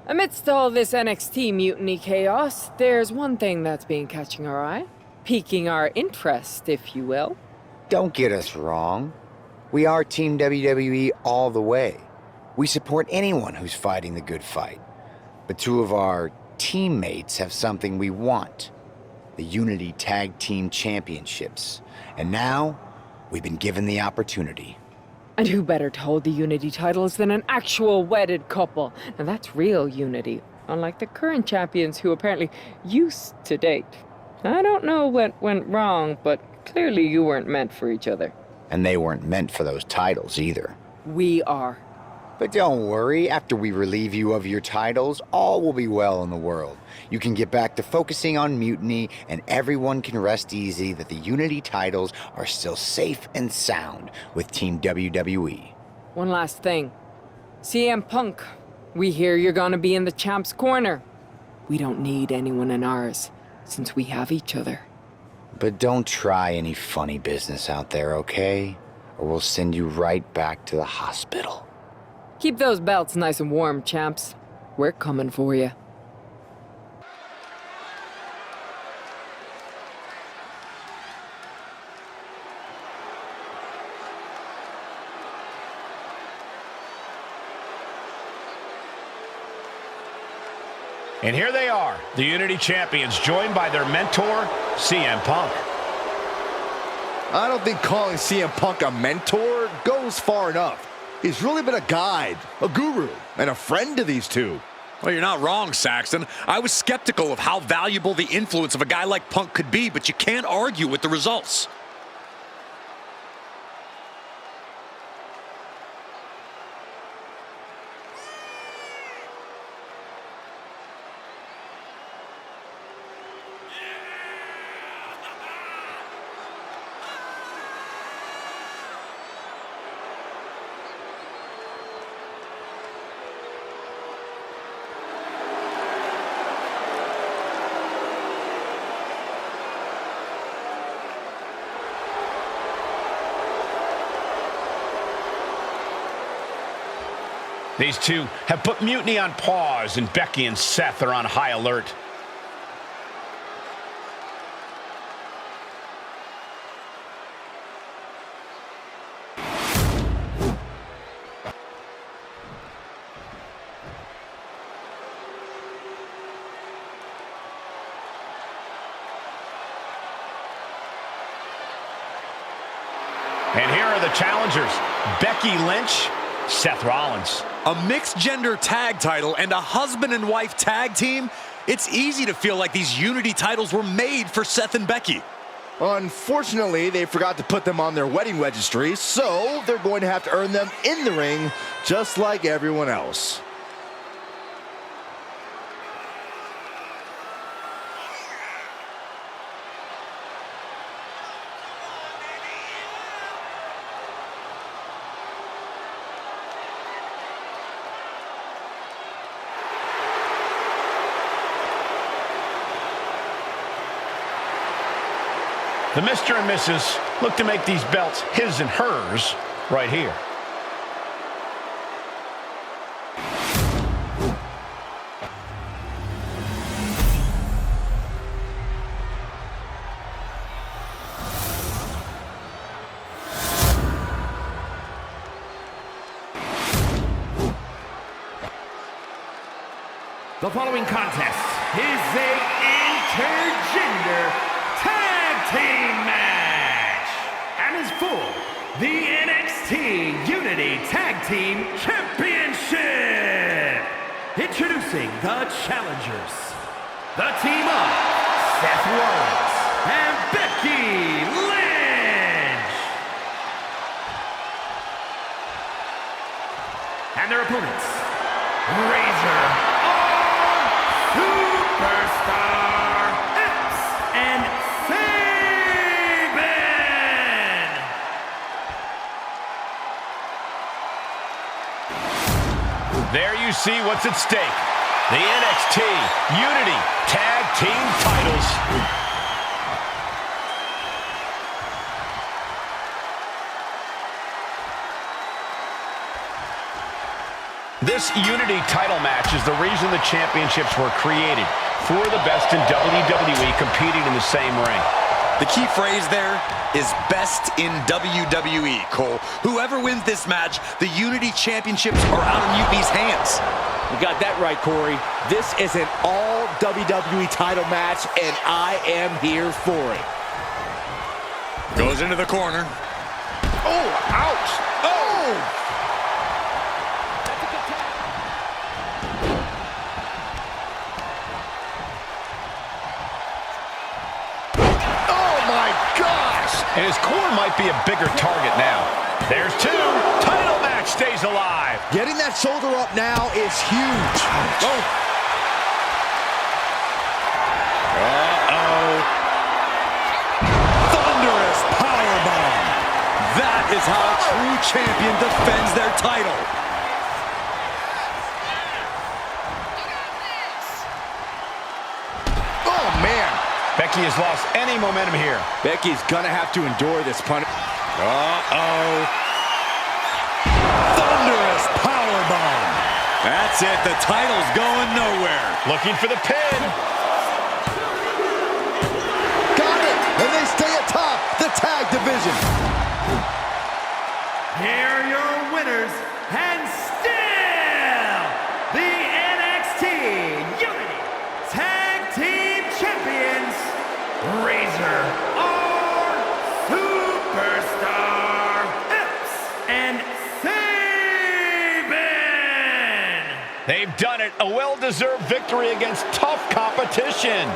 Amidst all this NXT mutiny chaos, there's one thing that's been catching our eye. Piquing our interest, if you will. Don't get us wrong. We are Team WWE all the way. We support anyone who's fighting the good fight. But two of our teammates have something we want. The Unity Tag Team Championships. And now, we've been given the opportunity. And who better to hold the Unity titles than an actual wedded couple? Now that's real unity, unlike the current champions who apparently used to date. I don't know what went wrong, but clearly you weren't meant for each other. And they weren't meant for those titles either. We are. But don't worry, after we relieve you of your titles, all will be well in the world. You can get back to focusing on Mutiny, and everyone can rest easy that the Unity titles are still safe and sound with Team WWE. One last thing. CM Punk, we hear you're gonna be in the champ's corner. We don't need anyone in ours, since we have each other. But don't try any funny business out there, okay? Or we'll send you right back to the hospital. Keep those belts nice and warm, champs. We're coming for you. And here they are, the Unity Champions, joined by their mentor, CM Punk. I don't think calling CM Punk a mentor goes far enough. He's really been a guide, a guru, and a friend to these two. Well, you're not wrong, Saxton. I was skeptical of how valuable the influence of a guy like Punk could be, but you can't argue with the results. These two have put Mutiny on pause, and Becky and Seth are on high alert. And here are the challengers, Becky Lynch, Seth Rollins. A mixed-gender tag title and a husband and wife tag team? It's easy to feel like these Unity titles were made for Seth and Becky. Unfortunately, they forgot to put them on their wedding registry, so they're going to have to earn them in the ring, just like everyone else. The Mr. and Mrs. look to make these belts his and hers right here. The following contest is a intergender tag team match and is for the NXT Unity Tag Team Championship. Introducing the challengers, the team of Seth Rollins and Becky Lynch. And their opponents, Razor Superstar X and Saban. There you see what's at stake. The NXT Unity Tag Team titles. This Unity title match is the reason the championships were created. Four of the best in WWE competing in the same ring. The key phrase there is best in WWE, Cole. Whoever wins this match, the Unity Championships are out of Mutiny's hands. You got that right, Corey. This is an all WWE title match, and I am here for it. Goes into the corner. Oh, ouch! Oh! And his core might be a bigger target now. There's two. Title match stays alive. Getting that shoulder up now is huge. Oh. Uh-oh. Thunderous powerbomb. That is how a true champion defends their title. Oh, man. Becky has lost any momentum here. Becky's gonna have to endure this punish. Uh-oh. Thunderous powerbomb. That's it. The title's going nowhere. Looking for the pin. Got it. And they stay atop the tag division. Here are your winners, and still the NXT Unity Tag Team Champions, Razor R, Superstar Epps, and Sabin. They've done it. A well-deserved victory against tough competition.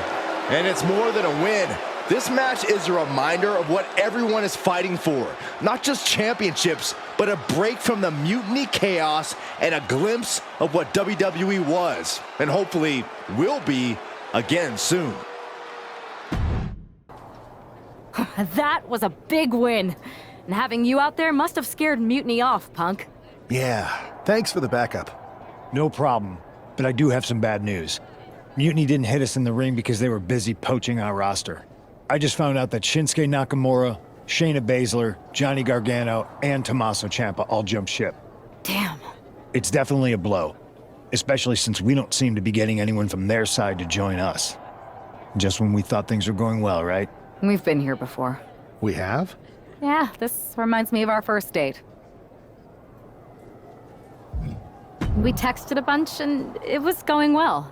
And it's more than a win. This match is a reminder of what everyone is fighting for. Not just championships, but a break from the mutiny chaos and a glimpse of what WWE was, and hopefully will be again soon. That was a big win. And having you out there must have scared Mutiny off, Punk. Yeah, thanks for the backup. No problem, but I do have some bad news. Mutiny didn't hit us in the ring because they were busy poaching our roster. I just found out that Shinsuke Nakamura, Shayna Baszler, Johnny Gargano, and Tommaso Ciampa all jumped ship. Damn. It's definitely a blow, especially since we don't seem to be getting anyone from their side to join us. Just when we thought things were going well, right? We've been here before. We have? Yeah, this reminds me of our first date. We texted a bunch and it was going well.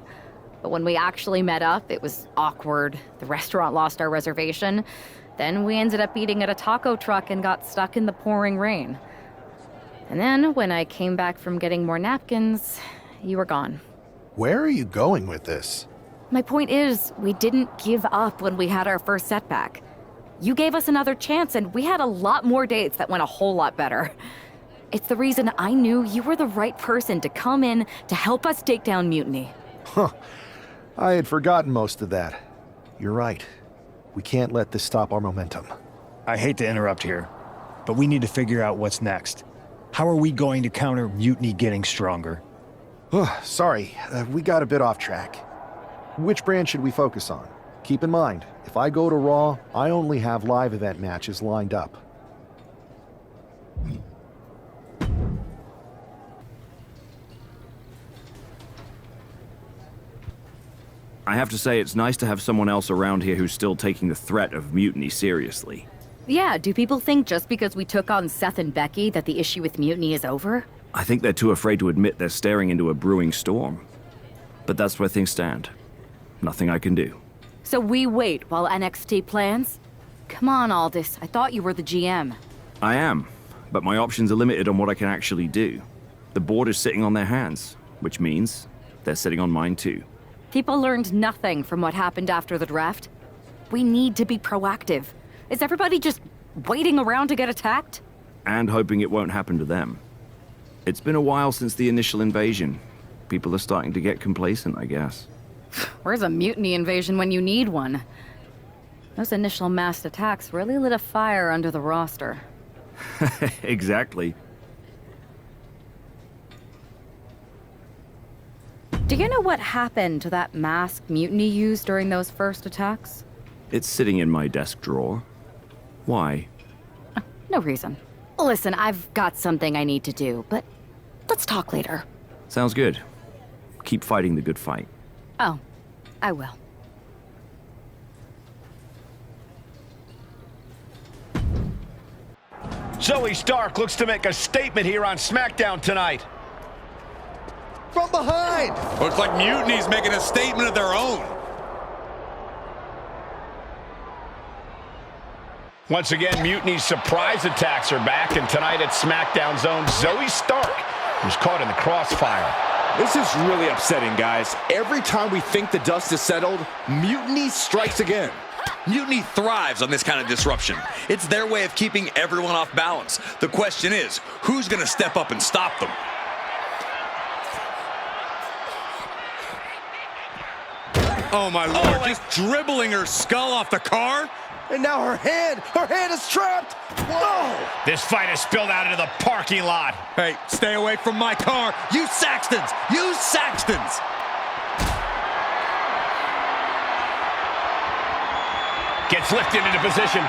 But when we actually met up, it was awkward. The restaurant lost our reservation. Then we ended up eating at a taco truck and got stuck in the pouring rain. And then when I came back from getting more napkins, you were gone. Where are you going with this? My point is, we didn't give up when we had our first setback. You gave us another chance and we had a lot more dates that went a whole lot better. It's the reason I knew you were the right person to come in to help us take down Mutiny. Huh. I had forgotten most of that. You're right. We can't let this stop our momentum. I hate to interrupt here, but we need to figure out what's next. How are we going to counter Mutiny getting stronger? Sorry, we got a bit off track. Which brand should we focus on? Keep in mind, if I go to Raw, I only have live event matches lined up. I have to say, it's nice to have someone else around here who's still taking the threat of Mutiny seriously. Yeah, do people think just because we took on Seth and Becky that the issue with Mutiny is over? I think they're too afraid to admit they're staring into a brewing storm. But that's where things stand. Nothing I can do. So we wait while NXT plans? Come on, Aldis, I thought you were the GM. I am, but my options are limited on what I can actually do. The board is sitting on their hands, which means they're sitting on mine too. People learned nothing from what happened after the draft. We need to be proactive. Is everybody just waiting around to get attacked? And hoping it won't happen to them. It's been a while since the initial invasion. People are starting to get complacent, I guess. Where's a Mutiny invasion when you need one? Those initial mass attacks really lit a fire under the roster. Exactly. Do you know what happened to that mask Mutiny used during those first attacks? It's sitting in my desk drawer. Why? No reason. Listen, I've got something I need to do, but let's talk later. Sounds good. Keep fighting the good fight. Oh, I will. Zoe Stark looks to make a statement here on SmackDown tonight. From behind. Looks like Mutiny's making a statement of their own. Once again, Mutiny's surprise attacks are back, and tonight at SmackDown's own Zoe Stark was caught in the crossfire. This is really upsetting, guys. Every time we think the dust is settled, Mutiny strikes again. Mutiny thrives on this kind of disruption. It's their way of keeping everyone off balance. The question is, who's going to step up and stop them? Oh, my Lord, just dribbling her skull off the car? And now her hand is trapped. Whoa! This fight has spilled out into the parking lot. Hey, stay away from my car. You Saxtons! You Saxtons! Gets lifted into position.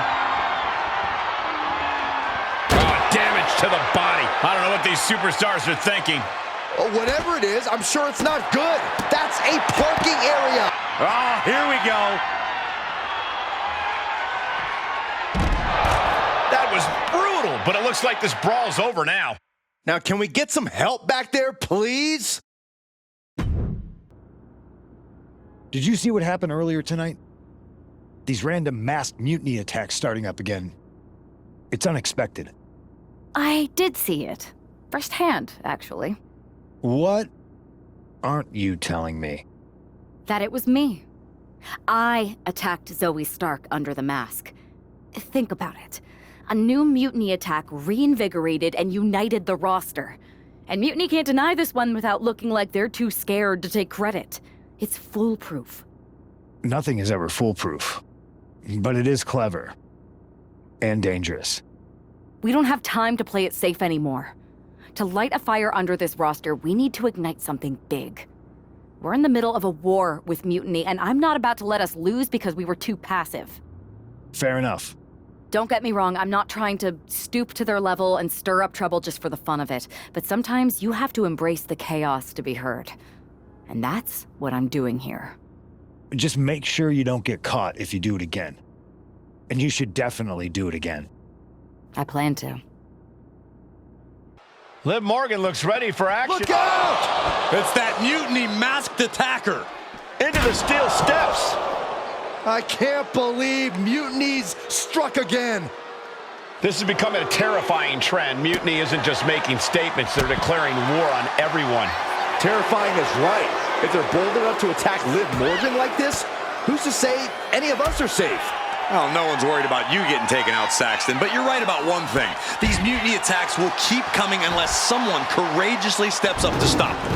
Oh, damage to the body. I don't know what these superstars are thinking. Whatever it is, I'm sure it's not good. That's a parking area. Oh, here we go. That was brutal, but it looks like this brawl's over now. Now, can we get some help back there, please? Did you see what happened earlier tonight? These random masked mutiny attacks starting up again. It's unexpected. I did see it. Firsthand, actually. What aren't you telling me? That it was me. I attacked Zoe Stark under the mask. Think about it. A new mutiny attack reinvigorated and united the roster. And Mutiny can't deny this one without looking like they're too scared to take credit. It's foolproof. Nothing is ever foolproof. But it is clever. And dangerous. We don't have time to play it safe anymore. To light a fire under this roster, we need to ignite something big. We're in the middle of a war with Mutiny, and I'm not about to let us lose because we were too passive. Fair enough. Don't get me wrong, I'm not trying to stoop to their level and stir up trouble just for the fun of it, but sometimes you have to embrace the chaos to be heard. And that's what I'm doing here. Just make sure you don't get caught if you do it again. And you should definitely do it again. I plan to. Liv Morgan looks ready for action. Look out! It's that Mutiny masked attacker. Into the steel steps. I can't believe Mutiny's struck again. This is becoming a terrifying trend. Mutiny isn't just making statements, they're declaring war on everyone. Terrifying is right. If they're bold enough to attack Liv Morgan like this, who's to say any of us are safe? Well, no one's worried about you getting taken out, Saxton, but you're right about one thing. These mutiny attacks will keep coming unless someone courageously steps up to stop them.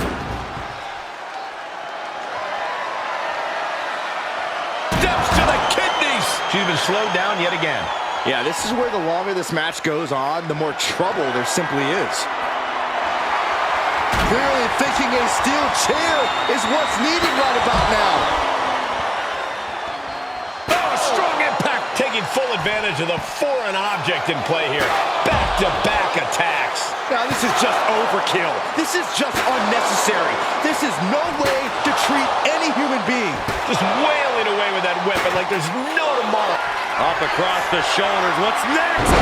Steps to the kidneys! She's been slowed down yet again. Yeah, this is where the longer this match goes on, the more trouble there simply is. Clearly thinking a steel chair is what's needed right about now. Taking full advantage of the foreign object in play here. Back-to-back attacks. Now, this is just overkill. This is just unnecessary. This is no way to treat any human being. Just wailing away with that weapon like there's no tomorrow. Up across the shoulders. What's next?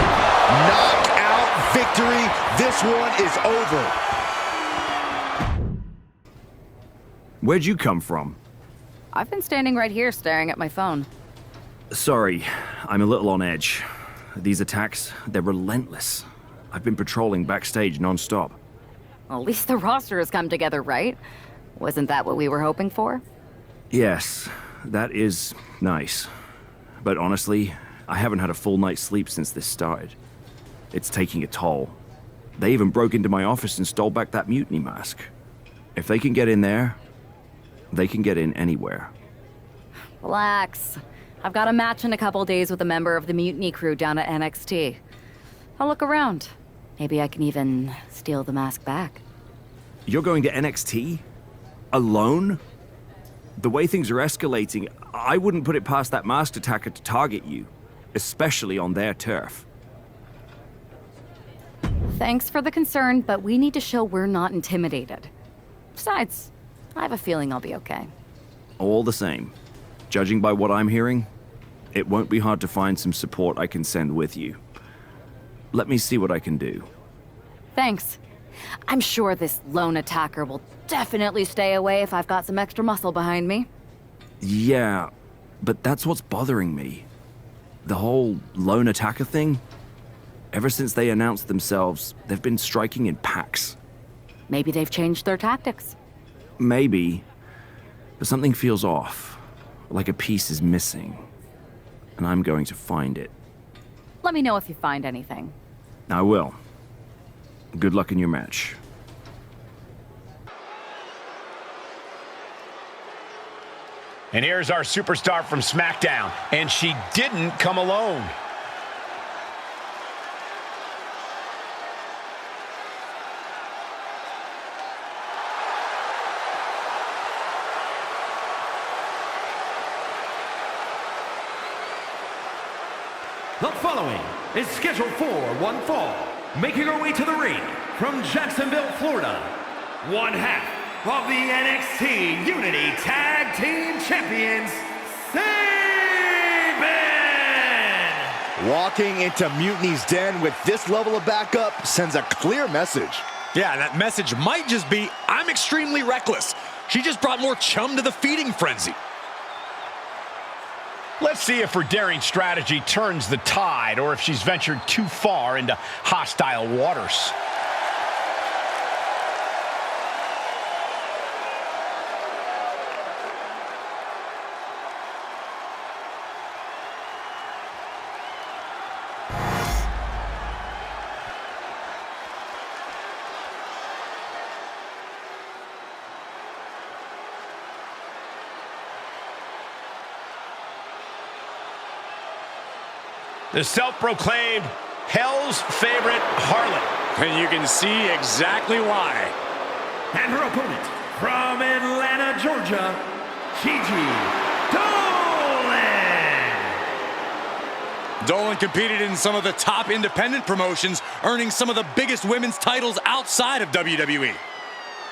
Knockout victory. This one is over. Where'd you come from? I've been standing right here staring at my phone. Sorry, I'm a little on edge. These attacks, they're relentless. I've been patrolling backstage non-stop. Well, at least the roster has come together, right? Wasn't that what we were hoping for? Yes, that is nice. But honestly, I haven't had a full night's sleep since this started. It's taking a toll. They even broke into my office and stole back that mutiny mask. If they can get in there, they can get in anywhere. Relax. I've got a match in a couple days with a member of the Mutiny crew down at NXT. I'll look around. Maybe I can even steal the mask back. You're going to NXT? Alone? The way things are escalating, I wouldn't put it past that masked attacker to target you, especially on their turf. Thanks for the concern, but we need to show we're not intimidated. Besides, I have a feeling I'll be okay. All the same, judging by what I'm hearing, it won't be hard to find some support I can send with you. Let me see what I can do. Thanks. I'm sure this lone attacker will definitely stay away if I've got some extra muscle behind me. Yeah, but that's what's bothering me. The whole lone attacker thing? Ever since they announced themselves, they've been striking in packs. Maybe they've changed their tactics. Maybe, but something feels off, like a piece is missing, and I'm going to find it. Let me know if you find anything. I will. Good luck in your match. And here's our superstar from SmackDown, and she didn't come alone. The following is scheduled for one fall, making her way to the ring from Jacksonville, Florida, one half of the NXT Unity Tag Team Champions, Sabin! Walking into Mutiny's den with this level of backup sends a clear message. Yeah, that message might just be, I'm extremely reckless. She just brought more chum to the feeding frenzy. Let's see if her daring strategy turns the tide or if she's ventured too far into hostile waters. The self-proclaimed Hell's favorite harlot. And you can see exactly why. And her opponent from Atlanta, Georgia, Gigi Dolan! Dolan competed in some of the top independent promotions, earning some of the biggest women's titles outside of WWE.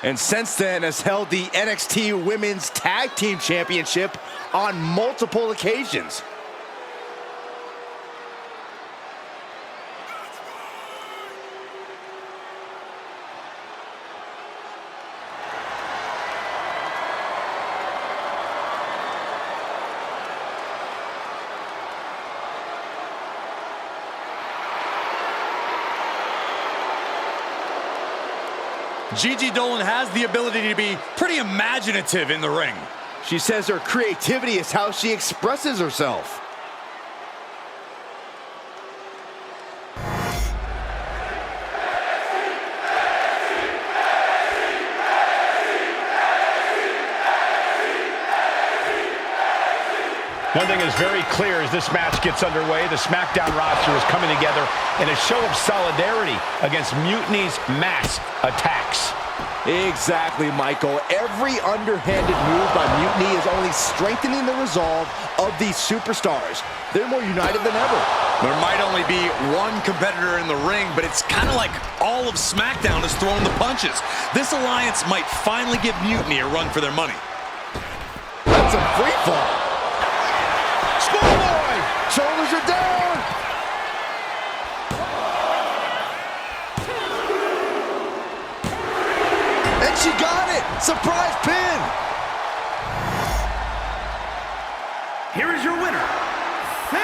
And since then has held the NXT Women's Tag Team Championship on multiple occasions. Gigi Dolan has the ability to be pretty imaginative in the ring. She says her creativity is how she expresses herself. One thing is very clear as this match gets underway, the SmackDown roster is coming together in a show of solidarity against Mutiny's mass attacks. Exactly, Michael. Every underhanded move by Mutiny is only strengthening the resolve of these superstars. They're more united than ever. There might only be one competitor in the ring, but it's kind of like all of SmackDown is throwing the punches. This alliance might finally give Mutiny a run for their money. That's a free fall. Schoolboy! Shoulders are down! And she got it! Surprise pin! Here is your winner, Sabin!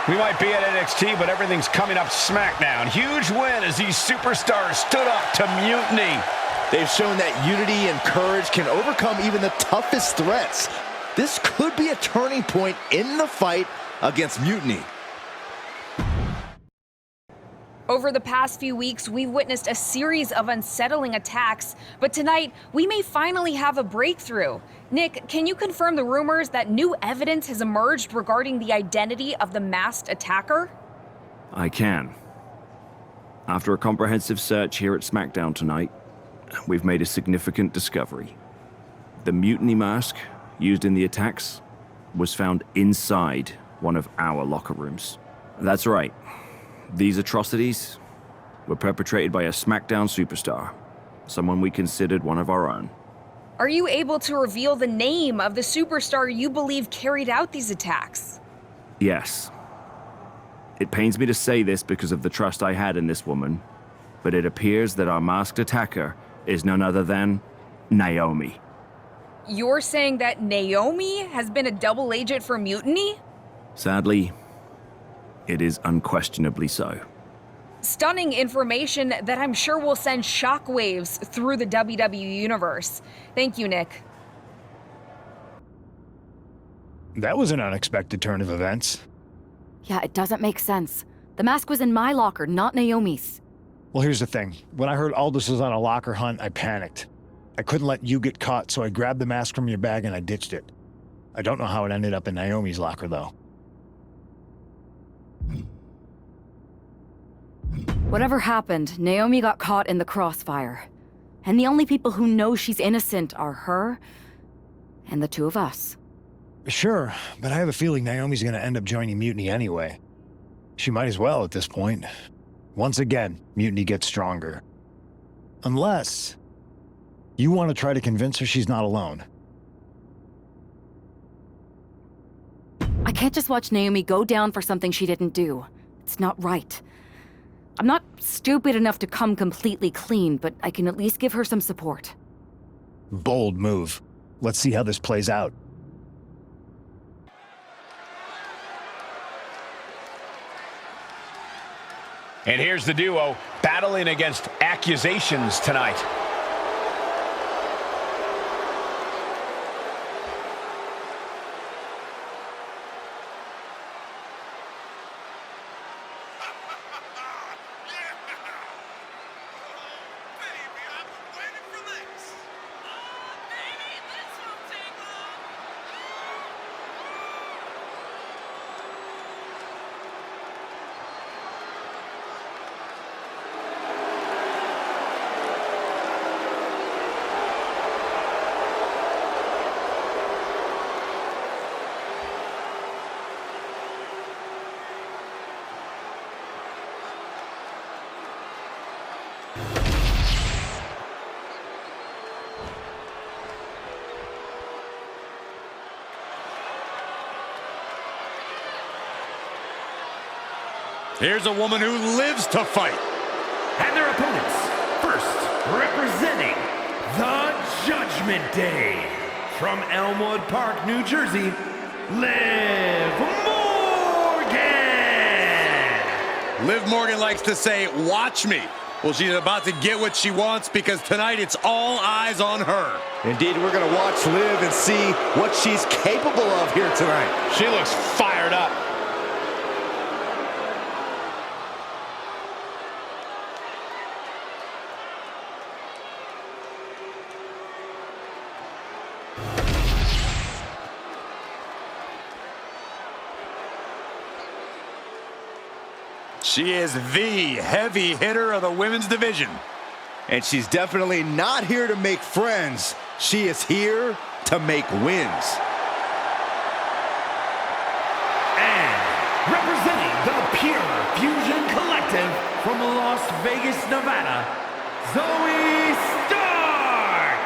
We might be at NXT, but everything's coming up SmackDown. Huge win as these superstars stood up to Mutiny. They've shown that unity and courage can overcome even the toughest threats. This could be a turning point in the fight against Mutiny. Over the past few weeks, we've witnessed a series of unsettling attacks, but tonight, we may finally have a breakthrough. Nick, can you confirm the rumors that new evidence has emerged regarding the identity of the masked attacker? I can. After a comprehensive search here at SmackDown tonight, we've made a significant discovery. The Mutiny mask used in the attacks was found inside one of our locker rooms. That's right. These atrocities, were perpetrated by a SmackDown superstar, someone we considered one of our own. Are you able to reveal the name of the superstar you believe carried out these attacks? Yes. It pains me to say this because of the trust I had in this woman, but it appears that our masked attacker is none other than Naomi. You're saying that Naomi has been a double agent for Mutiny? Sadly, it is unquestionably so. Stunning information that I'm sure will send shockwaves through the WWE universe. Thank you, Nick. That was an unexpected turn of events. Yeah, it doesn't make sense. The mask was in my locker, not Naomi's. Well, here's the thing. When I heard Aldous was on a locker hunt, I panicked. I couldn't let you get caught, so I grabbed the mask from your bag and I ditched it. I don't know how it ended up in Naomi's locker, though. Whatever happened, Naomi got caught in the crossfire. And the only people who know she's innocent are her and the two of us. Sure, but I have a feeling Naomi's gonna end up joining Mutiny anyway. She might as well at this point. Once again, Mutiny gets stronger. Unless you want to try to convince her she's not alone. I can't just watch Naomi go down for something she didn't do. It's not right. I'm not stupid enough to come completely clean, but I can at least give her some support. Bold move. Let's see how this plays out. And here's the duo battling against accusations tonight. Here's a woman who lives to fight. And their opponents, first representing the Judgment Day, from Elmwood Park, New Jersey, Liv Morgan! Liv Morgan likes to say, watch me. Well, she's about to get what she wants because tonight it's all eyes on her. Indeed, we're going to watch Liv and see what she's capable of here tonight. She looks fired up. She is the heavy hitter of the women's division. And she's definitely not here to make friends. She is here to make wins. And representing the Pure Fusion Collective from Las Vegas, Nevada, Zoe Stark!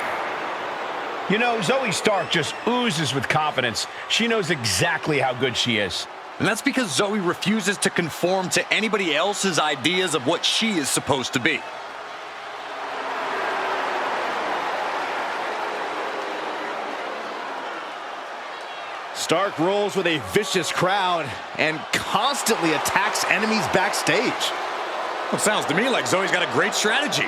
You know, Zoe Stark just oozes with confidence. She knows exactly how good she is. And that's because Zoe refuses to conform to anybody else's ideas of what she is supposed to be. Stark rolls with a vicious crowd and constantly attacks enemies backstage. Well, it sounds to me like Zoe's got a great strategy.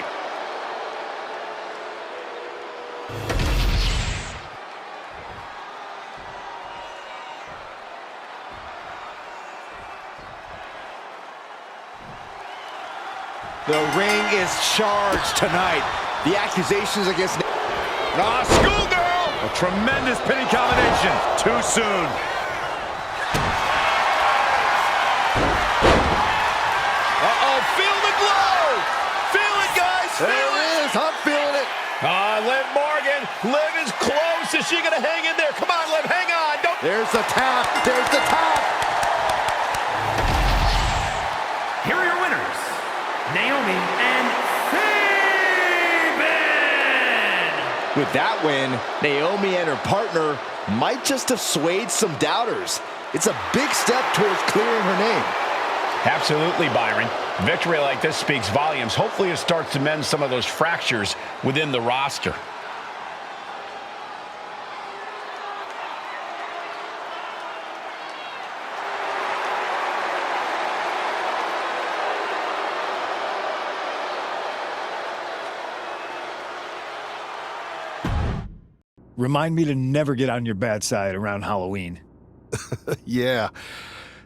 The ring is charged tonight. The accusations against... Schoolgirl! A tremendous pinning combination. Too soon. Uh-oh, feel the glow! Feel it, guys! There it is. I'm feeling it. Liv Morgan. Liv is close. Is she going to hang in there? Come on, Liv, hang on. Don't... There's the tap. There's the tap. Here are your winners, Naomi and Sabin! With that win, Naomi and her partner might just have swayed some doubters. It's a big step towards clearing her name. Absolutely, Byron. Victory like this speaks volumes. Hopefully it starts to mend some of those fractures within the roster. Remind me to never get on your bad side around Halloween. Yeah,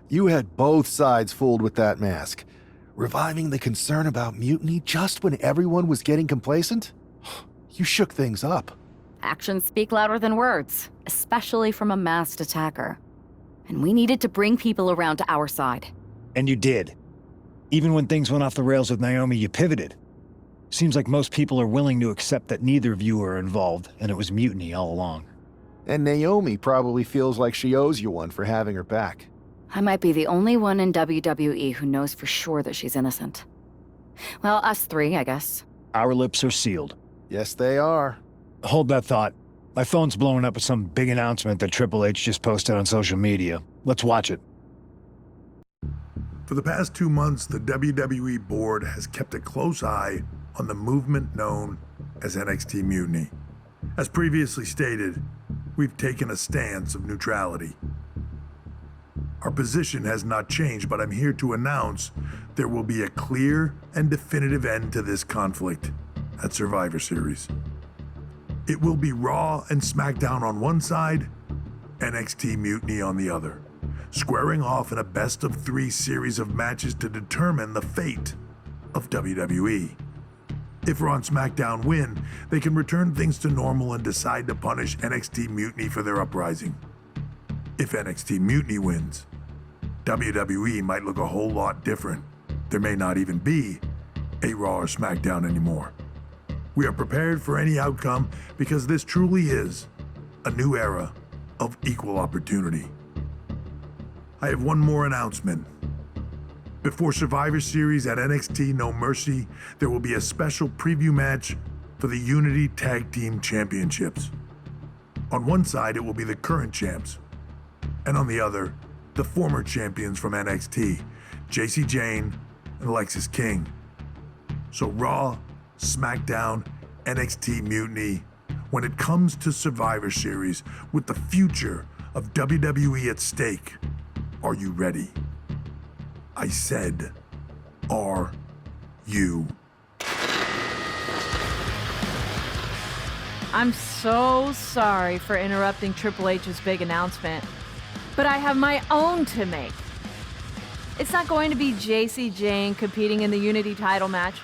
you had both sides fooled with that mask. Reviving the concern about mutiny just when everyone was getting complacent? You shook things up. Actions speak louder than words, especially from a masked attacker. And we needed to bring people around to our side. And you did. Even when things went off the rails with Naomi, you pivoted. Seems like most people are willing to accept that neither of you were involved, and it was mutiny all along. And Naomi probably feels like she owes you one for having her back. I might be the only one in WWE who knows for sure that she's innocent. Well, us three, I guess. Our lips are sealed. Yes, they are. Hold that thought. My phone's blowing up with some big announcement that Triple H just posted on social media. Let's watch it. For the past 2 months, the WWE board has kept a close eye on the movement known as NXT Mutiny. As previously stated, we've taken a stance of neutrality. Our position has not changed, but I'm here to announce there will be a clear and definitive end to this conflict at Survivor Series. It will be Raw and SmackDown on one side, NXT Mutiny on the other, squaring off in a best-of-3 series of matches to determine the fate of WWE. If Raw and SmackDown win, they can return things to normal and decide to punish NXT Mutiny for their uprising. If NXT Mutiny wins, WWE might look a whole lot different. There may not even be a Raw or SmackDown anymore. We are prepared for any outcome because this truly is a new era of equal opportunity. I have one more announcement. Before Survivor Series at NXT No Mercy, there will be a special preview match for the Unity Tag Team Championships. On one side, it will be the current champs, and on the other, the former champions from NXT, Jacy Jayne and Alexis King. So Raw, SmackDown, NXT Mutiny, when it comes to Survivor Series with the future of WWE at stake, are you ready? I said, are you? I'm so sorry for interrupting Triple H's big announcement, but I have my own to make. It's not going to be Jacy Jayne competing in the Unity title match,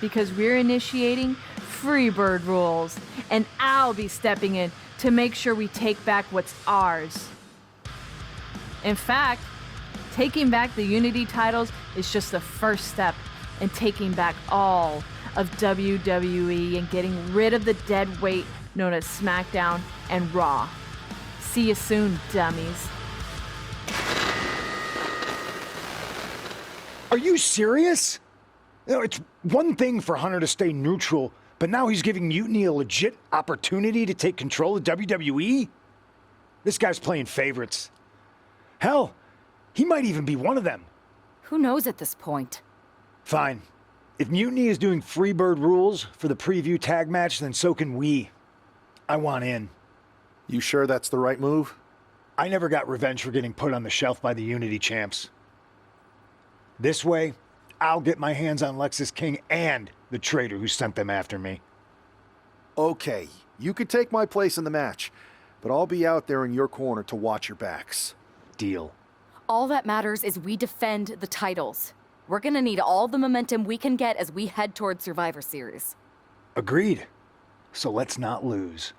because we're initiating Freebird rules, and I'll be stepping in to make sure we take back what's ours. In fact, taking back the Unity titles is just the first step in taking back all of WWE and getting rid of the dead weight known as SmackDown and Raw. See you soon, dummies. Are you serious? You know, it's one thing for Hunter to stay neutral, but now he's giving Mutiny a legit opportunity to take control of WWE? This guy's playing favorites. Hell, he might even be one of them. Who knows at this point? Fine. If Mutiny is doing Freebird rules for the preview tag match, then so can we. I want in. You sure that's the right move? I never got revenge for getting put on the shelf by the Unity champs. This way, I'll get my hands on Alexis King and the traitor who sent them after me. Okay, you could take my place in the match, but I'll be out there in your corner to watch your backs. Deal. All that matters is we defend the titles. We're gonna need all the momentum we can get as we head towards Survivor Series. Agreed. So let's not lose.